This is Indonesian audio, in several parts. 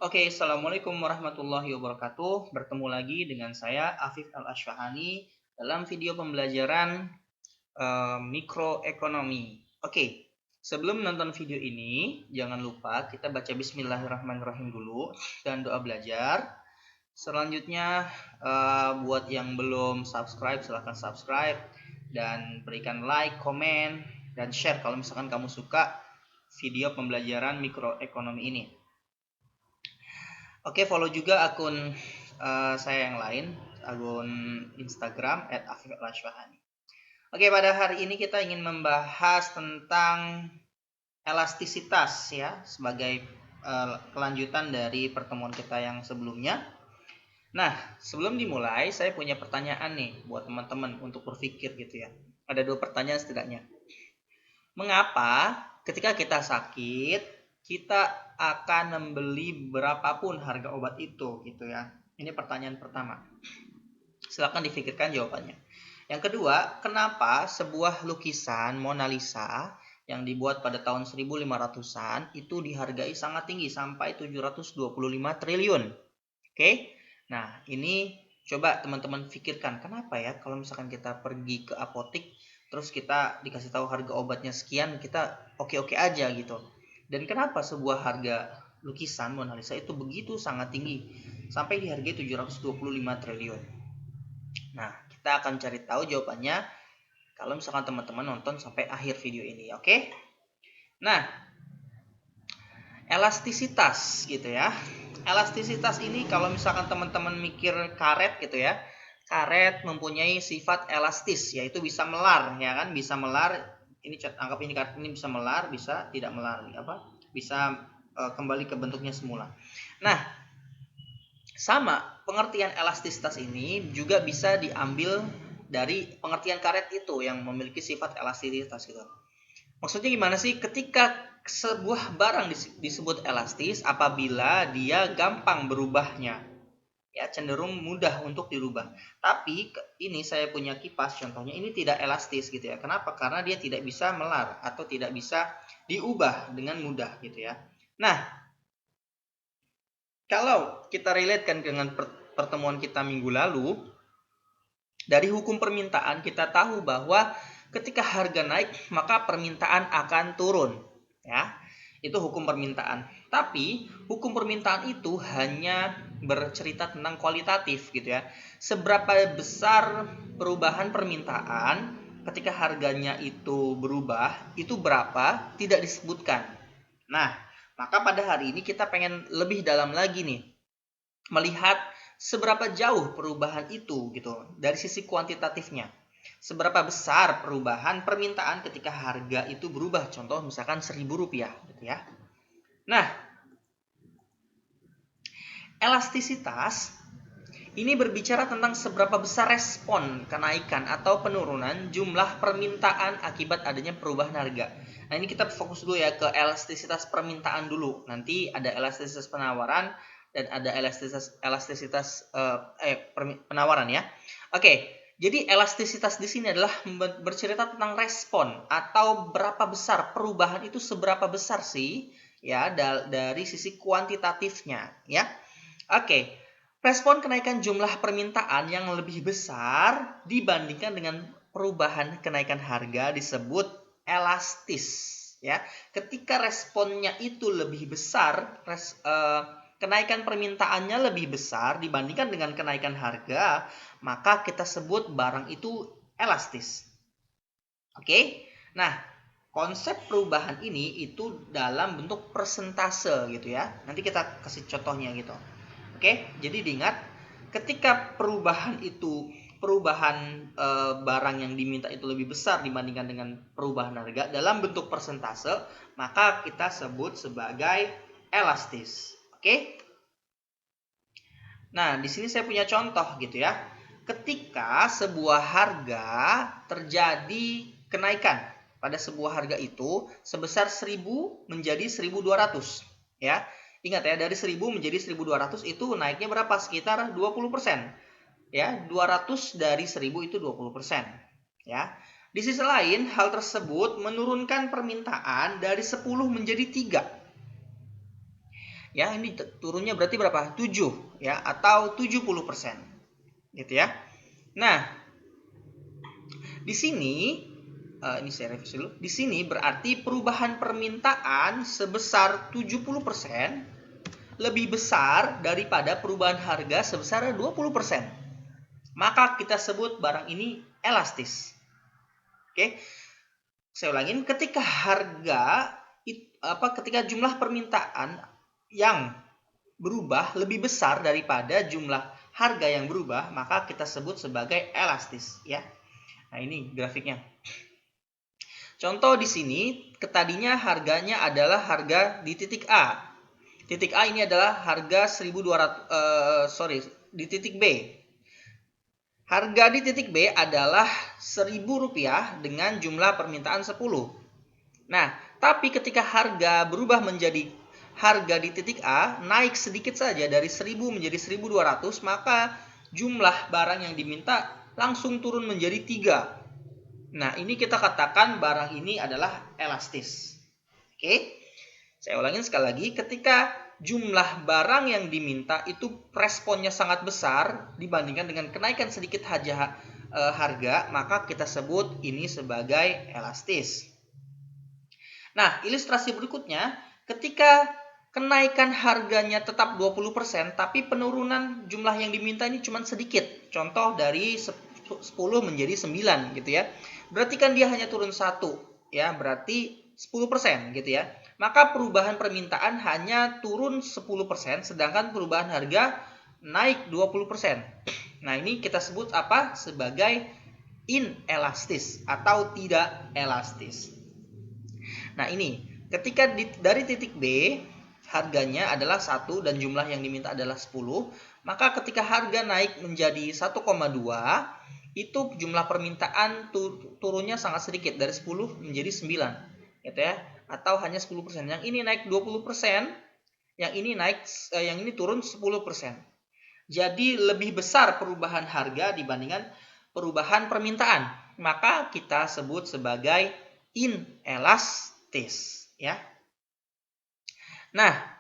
Oke, Assalamualaikum warahmatullahi wabarakatuh. Bertemu lagi dengan saya, Afif Al-Ashfahani, dalam video pembelajaran mikroekonomi. Oke, sebelum nonton video ini, jangan lupa kita baca Bismillahirrahmanirrahim dulu dan doa belajar. Selanjutnya, buat yang belum subscribe, silahkan subscribe dan berikan like, komen, dan share kalau misalkan kamu suka video pembelajaran mikroekonomi ini. Oke, follow juga akun saya yang lain, akun Instagram @afif_al-ashfahani. Oke, pada hari ini kita ingin membahas tentang elastisitas ya, sebagai kelanjutan dari pertemuan kita yang sebelumnya. Nah, sebelum dimulai, saya punya pertanyaan nih buat teman-teman untuk berpikir gitu ya. Ada 2 pertanyaan setidaknya. Mengapa ketika kita sakit, kita akan membeli berapapun harga obat itu gitu ya. Ini pertanyaan pertama. Silakan difikirkan jawabannya. Yang kedua, kenapa sebuah lukisan Mona Lisa yang dibuat pada tahun 1500-an itu dihargai sangat tinggi sampai 725 triliun. Oke? Nah, ini coba teman-teman pikirkan kenapa ya kalau misalkan kita pergi ke apotik terus kita dikasih tahu harga obatnya sekian, kita oke-oke aja gitu. Dan kenapa sebuah harga lukisan Mona Lisa itu begitu sangat tinggi sampai dihargai 725 triliun. Nah, kita akan cari tahu jawabannya kalau misalkan teman-teman nonton sampai akhir video ini, oke? Nah, elastisitas gitu ya. Elastisitas ini kalau misalkan teman-teman mikir karet gitu ya. Karet mempunyai sifat elastis, yaitu bisa melar ya kan, bisa melar. Ini anggap ini karet ini bisa melar, bisa tidak melar, bisa kembali ke bentuknya semula. Nah, sama pengertian elastisitas ini juga bisa diambil dari pengertian karet itu yang memiliki sifat elastisitas gitu. Maksudnya gimana sih? Ketika sebuah barang disebut elastis apabila dia gampang berubahnya, ya cenderung mudah untuk dirubah. Tapi ini saya punya kipas contohnya, ini tidak elastis gitu ya. Kenapa? Karena dia tidak bisa melar atau tidak bisa diubah dengan mudah gitu ya. Nah, kalau kita relatekan dengan pertemuan kita minggu lalu, dari hukum permintaan kita tahu bahwa ketika harga naik maka permintaan akan turun ya. Itu hukum permintaan. Tapi hukum permintaan itu hanya bercerita tentang kualitatif gitu ya. Seberapa besar perubahan permintaan ketika harganya itu berubah, itu berapa tidak disebutkan. Nah, maka pada hari ini kita pengen lebih dalam lagi nih melihat seberapa jauh perubahan itu gitu dari sisi kuantitatifnya. Seberapa besar perubahan permintaan ketika harga itu berubah, contoh misalkan Rp1.000 gitu ya. Nah, elastisitas ini berbicara tentang seberapa besar respon kenaikan atau penurunan jumlah permintaan akibat adanya perubahan harga. Nah, ini kita fokus dulu ya ke elastisitas permintaan dulu. Nanti ada elastisitas penawaran dan ada elastisitas penawaran ya. Oke. Jadi elastisitas di sini adalah bercerita tentang respon atau berapa besar perubahan itu, seberapa besar sih ya dari sisi kuantitatifnya ya. Oke. Respon kenaikan jumlah permintaan yang lebih besar dibandingkan dengan perubahan kenaikan harga disebut elastis ya. Ketika responnya itu lebih besar, kenaikan permintaannya lebih besar dibandingkan dengan kenaikan harga, maka kita sebut barang itu elastis. Oke? Nah, konsep perubahan ini itu dalam bentuk persentase gitu ya. Nanti kita kasih contohnya gitu. Oke? Jadi diingat ketika perubahan barang yang diminta itu lebih besar dibandingkan dengan perubahan harga dalam bentuk persentase, maka kita sebut sebagai elastis. Oke? Nah, di sini saya punya contoh gitu ya. Ketika sebuah harga terjadi kenaikan pada sebuah harga itu sebesar 1.000 menjadi 1.200 ya. Ingat ya, dari 1.000 menjadi 1.200 itu naiknya berapa? Sekitar 20%. Ya, 200 dari 1.000 itu 20%. Ya. Di sisi lain, hal tersebut menurunkan permintaan dari 10 menjadi 3. Ya, ini turunnya berarti berapa? 7 ya, atau 70%. Gitu ya. Nah, di sini ini saya revisi dulu. Di sini berarti perubahan permintaan sebesar 70% lebih besar daripada perubahan harga sebesar 20%. Maka kita sebut barang ini elastis. Oke. Saya ulangin, ketika jumlah permintaan yang berubah lebih besar daripada jumlah harga yang berubah, maka kita sebut sebagai elastis ya. Nah, ini grafiknya. Contoh di sini, tadinya harganya adalah harga di titik A. Titik A ini adalah harga 1.200 di titik B. Harga di titik B adalah Rp1.000 dengan jumlah permintaan 10. Nah, tapi ketika harga berubah menjadi harga di titik A naik sedikit saja dari 1.000 menjadi 1.200, maka jumlah barang yang diminta langsung turun menjadi 3. Nah, ini kita katakan barang ini adalah elastis. Oke, saya ulangin sekali lagi, ketika jumlah barang yang diminta itu responnya sangat besar dibandingkan dengan kenaikan sedikit harga, maka kita sebut ini sebagai elastis. Nah, ilustrasi berikutnya, ketika kenaikan harganya tetap 20%, tapi penurunan jumlah yang diminta ini cuma sedikit. Contoh dari 10 menjadi 9 gitu ya. Berarti kan dia hanya turun 1 ya, berarti 10% gitu ya. Maka perubahan permintaan hanya turun 10%, sedangkan perubahan harga naik 20%. Nah, ini kita sebut apa? Sebagai inelastis atau tidak elastis. Nah, ini ketika dari titik B harganya adalah 1 dan jumlah yang diminta adalah 10, maka ketika harga naik menjadi 1,2, itu jumlah permintaan turunnya sangat sedikit dari 10 menjadi 9 gitu ya, atau hanya 10%. Yang ini naik 20%, yang ini turun 10%. Jadi lebih besar perubahan harga dibandingkan perubahan permintaan. Maka kita sebut sebagai inelastis ya. Nah,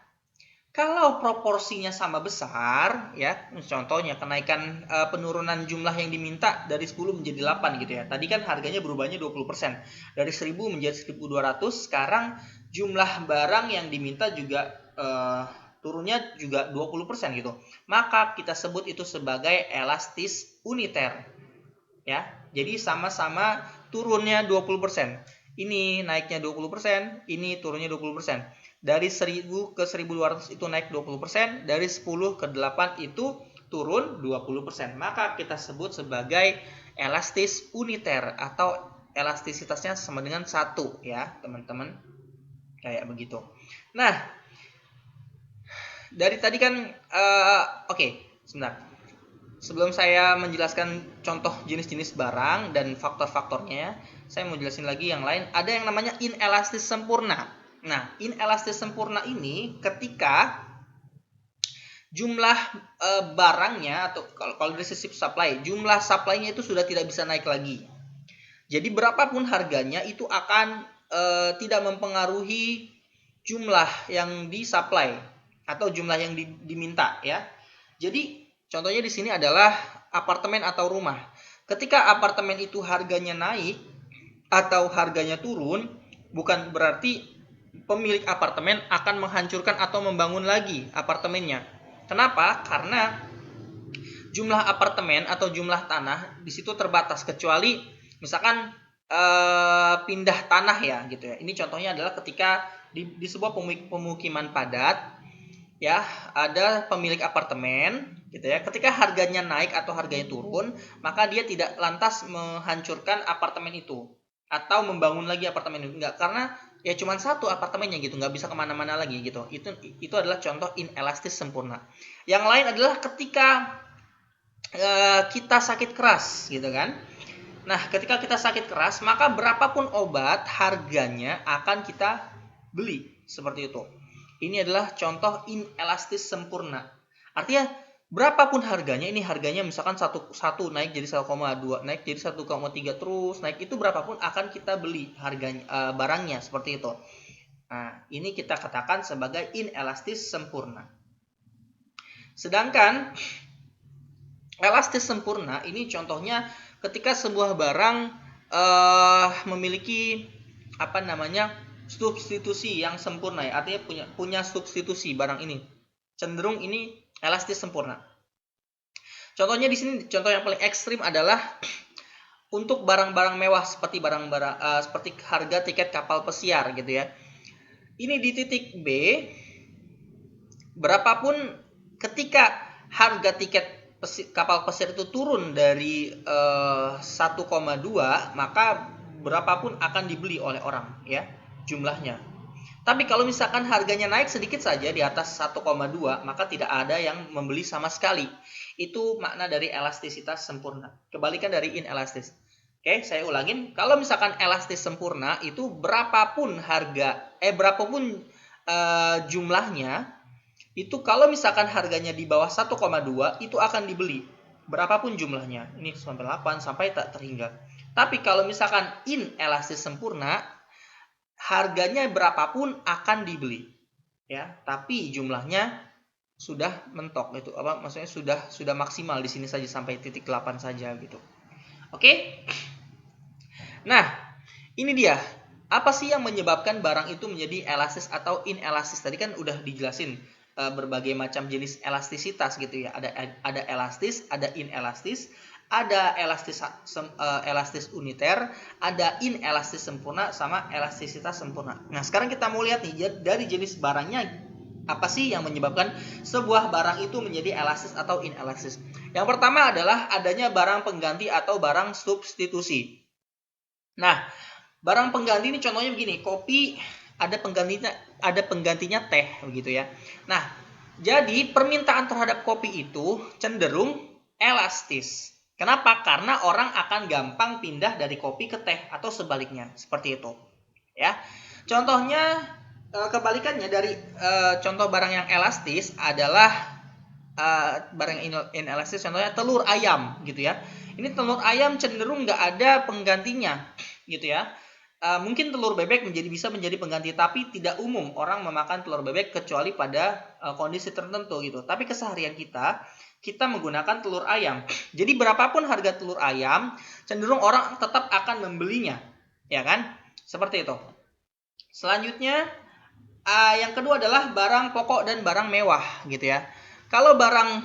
kalau proporsinya sama besar ya, contohnya kenaikan penurunan jumlah yang diminta dari 10 menjadi 8 gitu ya. Tadi kan harganya berubahnya 20%. Dari 1000 menjadi 1200, sekarang jumlah barang yang diminta juga turunnya juga 20% gitu. Maka kita sebut itu sebagai elastis uniter. Ya. Jadi sama-sama turunnya 20%. Ini naiknya 20%, ini turunnya 20%. Dari 1000 ke 1200 itu naik 20%, dari 10 ke 8 itu turun 20%. Maka kita sebut sebagai elastis uniter atau elastisitasnya sama dengan 1 ya, teman-teman. Kayak begitu. Nah, dari tadi kan oke, sebentar. Sebelum saya menjelaskan contoh jenis-jenis barang dan faktor-faktornya, saya mau jelasin lagi yang lain. Ada yang namanya inelastis sempurna. Nah, inelastis sempurna ini ketika jumlah barangnya, atau kalau dari sisi supply, jumlah supply-nya itu sudah tidak bisa naik lagi. Jadi berapapun harganya itu akan tidak mempengaruhi jumlah yang disupply atau jumlah yang diminta ya. Jadi contohnya di sini adalah apartemen atau rumah. Ketika apartemen itu harganya naik atau harganya turun, bukan berarti pemilik apartemen akan menghancurkan atau membangun lagi apartemennya. Kenapa? Karena jumlah apartemen atau jumlah tanah di situ terbatas, kecuali misalkan pindah tanah ya gitu ya. Ini contohnya adalah ketika di sebuah pemukiman padat ya, ada pemilik apartemen gitu ya. Ketika harganya naik atau harganya turun, maka dia tidak lantas menghancurkan apartemen itu atau membangun lagi apartemen itu, enggak, karena ya cuma satu apartemennya gitu, nggak bisa kemana-mana lagi gitu. Itu adalah contoh inelastis sempurna. Yang lain adalah ketika kita sakit keras gitu kan. Nah, ketika kita sakit keras, maka berapapun obat harganya akan kita beli seperti itu. Ini adalah contoh inelastis sempurna. Artinya berapapun harganya, ini harganya misalkan 1 naik jadi 1,2, naik jadi 1,3 terus naik, itu berapapun akan kita beli harganya barangnya seperti itu. Nah, ini kita katakan sebagai inelastis sempurna. Sedangkan elastis sempurna ini contohnya ketika sebuah barang memiliki substitusi yang sempurna, ya. Artinya punya substitusi barang ini. Cenderung ini elastis sempurna. Contohnya di sini, contoh yang paling ekstrim adalah untuk barang-barang mewah seperti seperti harga tiket kapal pesiar gitu ya. Ini di titik B, berapapun ketika harga tiket kapal pesiar itu turun dari 1,2, maka berapapun akan dibeli oleh orang, ya, jumlahnya. Tapi kalau misalkan harganya naik sedikit saja di atas 1,2, maka tidak ada yang membeli sama sekali. Itu makna dari elastisitas sempurna. Kebalikan dari inelastis. Oke, saya ulangin. Kalau misalkan elastis sempurna itu berapapun jumlahnya, itu kalau misalkan harganya di bawah 1,2 itu akan dibeli. Berapapun jumlahnya. Ini sampai 8 sampai tak terhingga. Tapi kalau misalkan inelastis sempurna, harganya berapapun akan dibeli, ya, tapi jumlahnya sudah mentok, itu maksudnya sudah maksimal di sini saja sampai titik 8 saja gitu. Oke. Nah, ini dia. Apa sih yang menyebabkan barang itu menjadi elastis atau inelastis? Tadi kan udah dijelasin berbagai macam jenis elastisitas gitu ya. Ada elastis, ada inelastis, ada elastis uniter, ada inelastis sempurna, sama elastisitas sempurna. Nah, sekarang kita mau lihat nih dari jenis barangnya apa sih yang menyebabkan sebuah barang itu menjadi elastis atau inelastis. Yang pertama adalah adanya barang pengganti atau barang substitusi. Nah, barang pengganti ini contohnya begini, kopi ada penggantinya teh begitu ya. Nah, jadi permintaan terhadap kopi itu cenderung elastis. Kenapa? Karena orang akan gampang pindah dari kopi ke teh atau sebaliknya, seperti itu. Ya. Contohnya kebalikannya dari contoh barang yang elastis adalah barang inelastis, contohnya telur ayam gitu ya. Ini telur ayam cenderung nggak ada penggantinya gitu ya. Mungkin telur bebek bisa menjadi pengganti, tapi tidak umum orang memakan telur bebek kecuali pada kondisi tertentu gitu. Tapi keseharian kita menggunakan telur ayam. Jadi berapapun harga telur ayam, cenderung orang tetap akan membelinya, ya kan? Seperti itu. Selanjutnya, yang kedua adalah barang pokok dan barang mewah, gitu ya. Kalau barang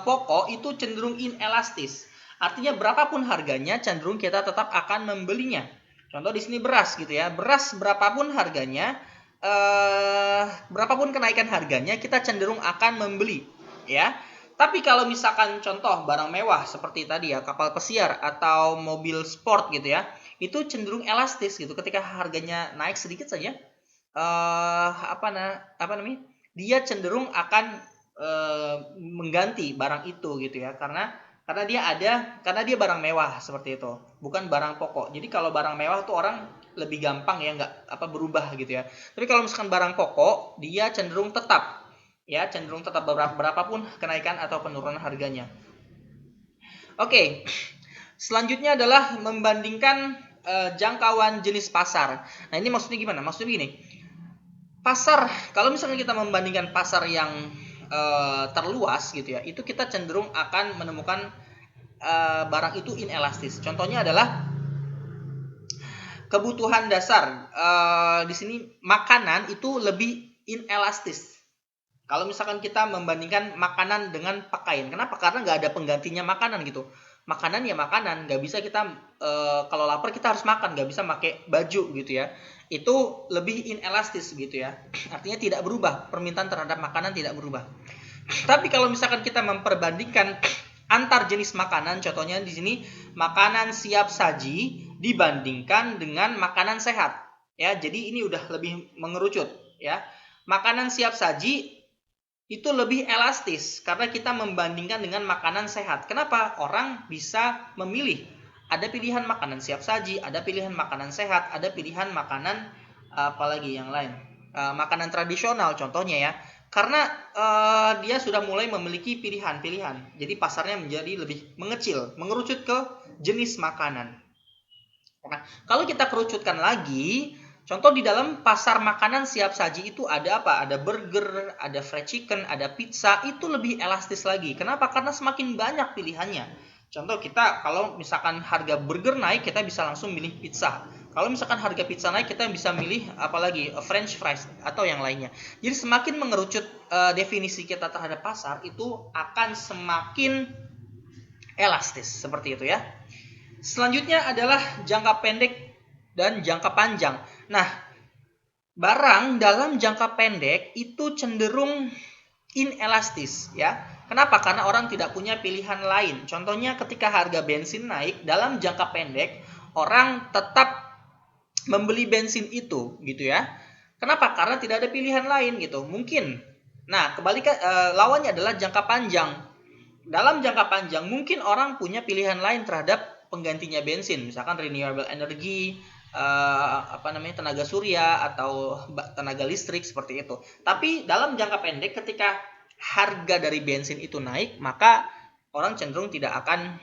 pokok itu cenderung inelastis. Artinya berapapun harganya, cenderung kita tetap akan membelinya. Contoh di sini beras, gitu ya. Beras berapapun harganya, berapapun kenaikan harganya, kita cenderung akan membeli, ya. Tapi kalau misalkan contoh barang mewah seperti tadi ya, kapal pesiar atau mobil sport gitu ya, itu cenderung elastis gitu. Ketika harganya naik sedikit saja, dia cenderung akan mengganti barang itu gitu ya, karena dia barang mewah seperti itu, bukan barang pokok. Jadi kalau barang mewah tuh orang lebih gampang ya nggak berubah gitu ya. Tapi kalau misalkan barang pokok, dia cenderung tetap berapapun kenaikan atau penurunan harganya. Oke. Selanjutnya adalah membandingkan jangkauan jenis pasar. Nah, ini maksudnya gimana? Maksudnya begini. Pasar, kalau misalnya kita membandingkan pasar yang terluas gitu ya, itu kita cenderung akan menemukan barang itu inelastis. Contohnya adalah kebutuhan dasar. Di sini makanan itu lebih inelastis. Kalau misalkan kita membandingkan makanan dengan pakaian, kenapa? Karena nggak ada penggantinya makanan gitu. Makanan ya makanan, nggak bisa kita kalau lapar kita harus makan, nggak bisa pakai baju gitu ya. Itu lebih inelastis gitu ya. Artinya tidak berubah, permintaan terhadap makanan tidak berubah. Tapi kalau misalkan kita memperbandingkan antar jenis makanan, contohnya di sini makanan siap saji dibandingkan dengan makanan sehat, ya. Jadi ini udah lebih mengerucut, ya. Makanan siap saji itu lebih elastis karena kita membandingkan dengan makanan sehat. Kenapa? Orang bisa memilih. Ada pilihan makanan siap saji, ada pilihan makanan sehat, ada pilihan makanan apalagi yang lain. Makanan tradisional contohnya ya. Karena dia sudah mulai memiliki pilihan-pilihan. Jadi pasarnya menjadi lebih mengecil, mengerucut ke jenis makanan. Nah, kalau kita kerucutkan lagi, Contoh di dalam pasar makanan siap saji itu ada apa? Ada burger, ada fried chicken, ada pizza, itu lebih elastis lagi. Kenapa? Karena semakin banyak pilihannya. Contoh kita kalau misalkan harga burger naik, kita bisa langsung milih pizza. Kalau misalkan harga pizza naik, kita bisa milih apalagi French fries atau yang lainnya. Jadi semakin mengerucut definisi kita terhadap pasar itu akan semakin elastis seperti itu ya. Selanjutnya adalah jangka pendek dan jangka panjang. Nah, barang dalam jangka pendek itu cenderung inelastis ya. Kenapa? Karena orang tidak punya pilihan lain. Contohnya ketika harga bensin naik, dalam jangka pendek orang tetap membeli bensin itu gitu ya. Kenapa? Karena tidak ada pilihan lain gitu. Mungkin. Nah, kebalikan lawannya adalah jangka panjang. Dalam jangka panjang mungkin orang punya pilihan lain terhadap penggantinya bensin, misalkan renewable energy, tenaga surya atau tenaga listrik seperti itu. Tapi dalam jangka pendek ketika harga dari bensin itu naik, maka orang cenderung tidak akan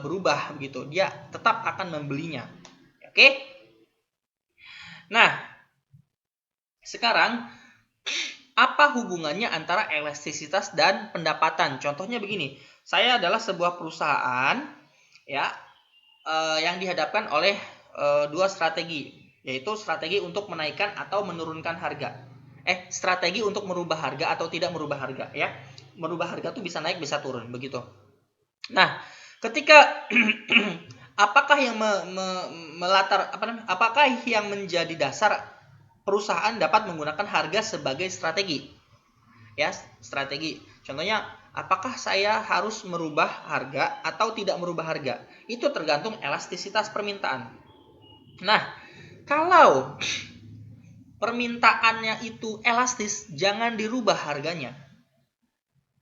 berubah begitu. Dia tetap akan membelinya. Oke? Nah, sekarang apa hubungannya antara elastisitas dan pendapatan? Contohnya begini, saya adalah sebuah perusahaan ya yang dihadapkan oleh dua strategi, yaitu strategi untuk menaikkan atau menurunkan harga. Strategi untuk merubah harga atau tidak merubah harga ya. Merubah harga tuh bisa naik bisa turun begitu. Nah, ketika apakah yang apakah yang menjadi dasar perusahaan dapat menggunakan harga sebagai strategi? Ya, strategi. Contohnya, apakah saya harus merubah harga atau tidak merubah harga? Itu tergantung elastisitas permintaan. Nah, kalau permintaannya itu elastis, jangan dirubah harganya.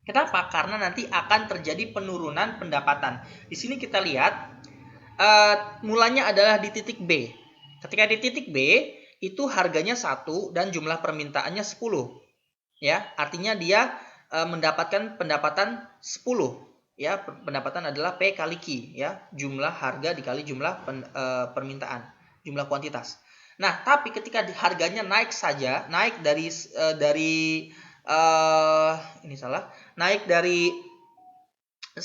Kenapa? Karena nanti akan terjadi penurunan pendapatan. Di sini kita lihat, mulanya adalah di titik B. Ketika di titik B, itu harganya 1 dan jumlah permintaannya 10. Ya, artinya dia mendapatkan pendapatan 10. Ya, pendapatan adalah P kali Q, ya, jumlah harga dikali jumlah permintaan, jumlah kuantitas. Nah, tapi ketika harganya naik saja, naik dari naik dari 1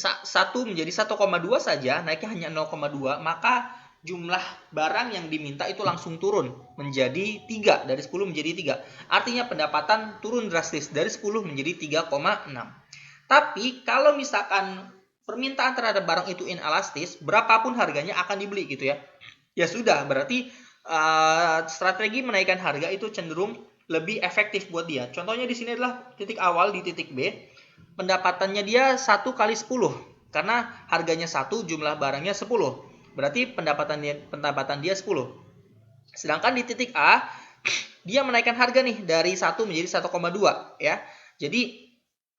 menjadi 1,2 saja, naiknya hanya 0,2, maka jumlah barang yang diminta itu langsung turun menjadi 3, dari 10 menjadi 3. Artinya pendapatan turun drastis dari 10 menjadi 3,6. Tapi kalau misalkan permintaan terhadap barang itu inelastis, berapapun harganya akan dibeli gitu ya. Ya sudah, berarti strategi menaikkan harga itu cenderung lebih efektif buat dia. Contohnya di sini adalah titik awal di titik B. Pendapatannya dia 1 kali 10. Karena harganya 1, jumlah barangnya 10. Berarti pendapatan dia 10. Sedangkan di titik A, dia menaikkan harga nih dari 1 menjadi 1,2 ya. Jadi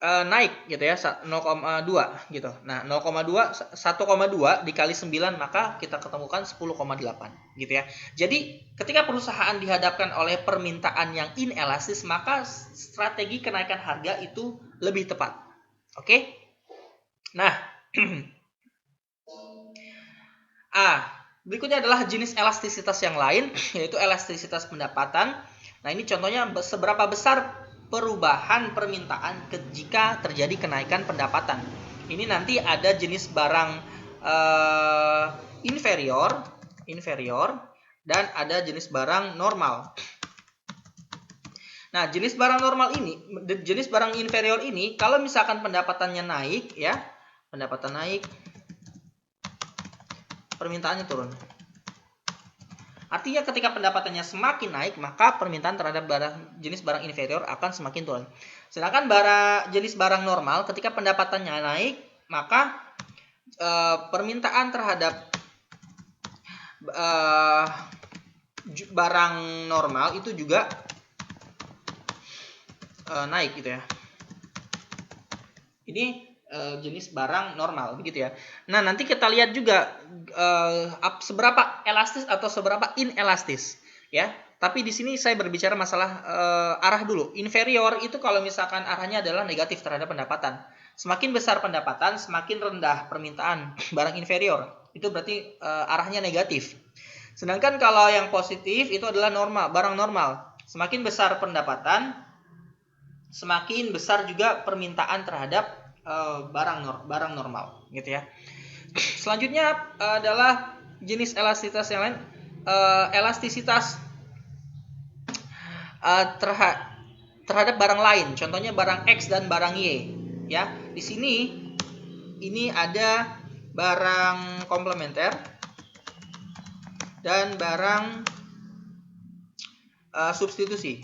naik gitu ya, 0,2 gitu. Nah, 1,2 dikali 9 maka kita ketemukan 10,8 gitu ya. Jadi ketika perusahaan dihadapkan oleh permintaan yang inelastis, maka strategi kenaikan harga itu lebih tepat. Oke? Nah, berikutnya adalah jenis elastisitas yang lain, yaitu elastisitas pendapatan. Nah, ini contohnya seberapa besar perubahan permintaan jika terjadi kenaikan pendapatan. Ini nanti ada jenis barang inferior, dan ada jenis barang normal. Nah, jenis barang normal ini, jenis barang inferior ini, kalau misalkan pendapatannya naik, ya, pendapatan naik, permintaannya turun. Artinya ketika pendapatannya semakin naik, maka permintaan terhadap jenis barang inferior akan semakin turun. Sedangkan jenis barang normal, ketika pendapatannya naik, maka permintaan terhadap barang normal itu juga naik gitu ya. Ini jenis barang normal begitu ya. Nah, nanti kita lihat juga seberapa elastis atau seberapa inelastis ya. Tapi di sini saya berbicara masalah arah dulu. Inferior itu kalau misalkan arahnya adalah negatif terhadap pendapatan. Semakin besar pendapatan, semakin rendah permintaan barang inferior. Itu berarti arahnya negatif. Sedangkan kalau yang positif itu adalah normal, barang normal. Semakin besar pendapatan, semakin besar juga permintaan terhadap barang normal, gitu ya. Selanjutnya adalah jenis elastisitas yang lain, elastisitas terhadap barang lain. Contohnya barang X dan barang Y. Ya, di sini ini ada barang komplementer dan barang substitusi.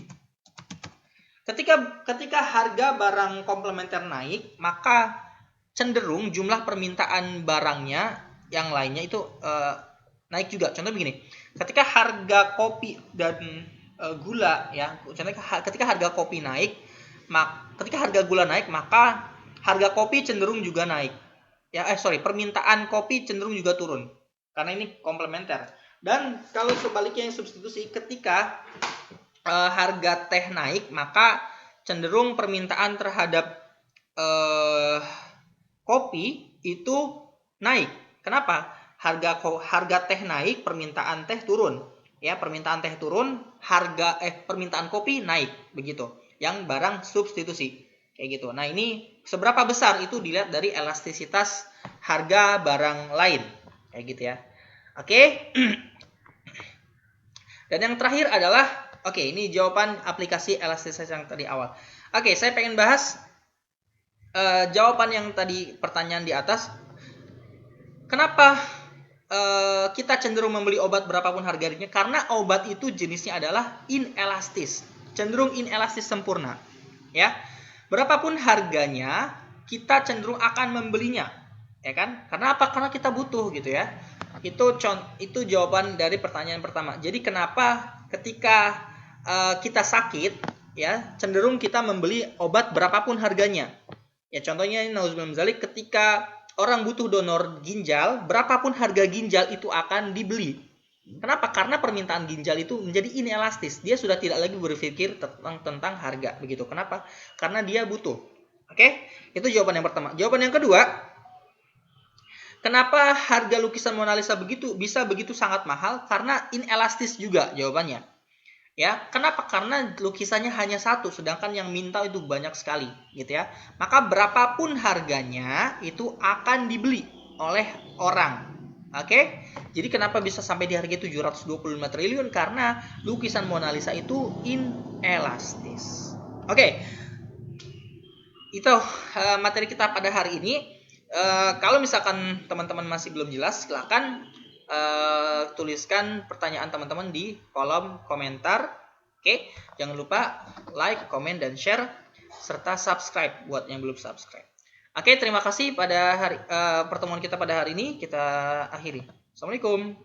Ketika harga barang komplementer naik, maka cenderung jumlah permintaan barangnya yang lainnya itu naik juga. Contoh begini, ketika harga kopi dan gula ya, contohnya ketika harga kopi naik, ketika harga gula naik, maka harga kopi cenderung juga naik. Ya, permintaan kopi cenderung juga turun karena ini komplementer. Dan kalau sebaliknya yang substitusi, ketika harga teh naik, maka cenderung permintaan terhadap kopi itu naik. Kenapa? Harga teh naik, permintaan teh turun. Ya, permintaan teh turun, permintaan kopi naik, begitu. Yang barang substitusi. Kayak gitu. Nah, ini seberapa besar itu dilihat dari elastisitas harga barang lain. Kayak gitu ya. Oke. Dan yang terakhir adalah, ini jawaban aplikasi elastisitas yang tadi awal. Saya pengen bahas jawaban yang tadi pertanyaan di atas. Kenapa kita cenderung membeli obat berapapun harganya? Karena obat itu jenisnya adalah inelastis, cenderung inelastis sempurna. Ya, berapapun harganya, kita cenderung akan membelinya, ya kan? Karena apa? Karena kita butuh, gitu ya. Itu jawaban dari pertanyaan pertama. Jadi kenapa ketika kita sakit, ya cenderung kita membeli obat berapapun harganya? Ya contohnya ini nauzubillah min dzalik, ketika orang butuh donor ginjal, berapapun harga ginjal itu akan dibeli. Kenapa? Karena permintaan ginjal itu menjadi inelastis. Dia sudah tidak lagi berpikir tentang harga, begitu. Kenapa? Karena dia butuh. Oke? Itu jawaban yang pertama. Jawaban yang kedua, kenapa harga lukisan Mona Lisa bisa begitu sangat mahal? Karena inelastis juga jawabannya. Ya, kenapa? Karena lukisannya hanya satu, sedangkan yang minta itu banyak sekali, gitu ya. Maka berapapun harganya itu akan dibeli oleh orang. Oke? Jadi kenapa bisa sampai di harga 725 triliun? Karena lukisan Mona Lisa itu inelastis. Oke. Itu materi kita pada hari ini. Kalau misalkan teman-teman masih belum jelas, silakan tuliskan pertanyaan teman-teman di kolom komentar. Oke, jangan lupa like, komen, dan share serta subscribe buat yang belum subscribe. Oke, terima kasih pada pertemuan kita pada hari ini. Kita akhiri. Assalamualaikum.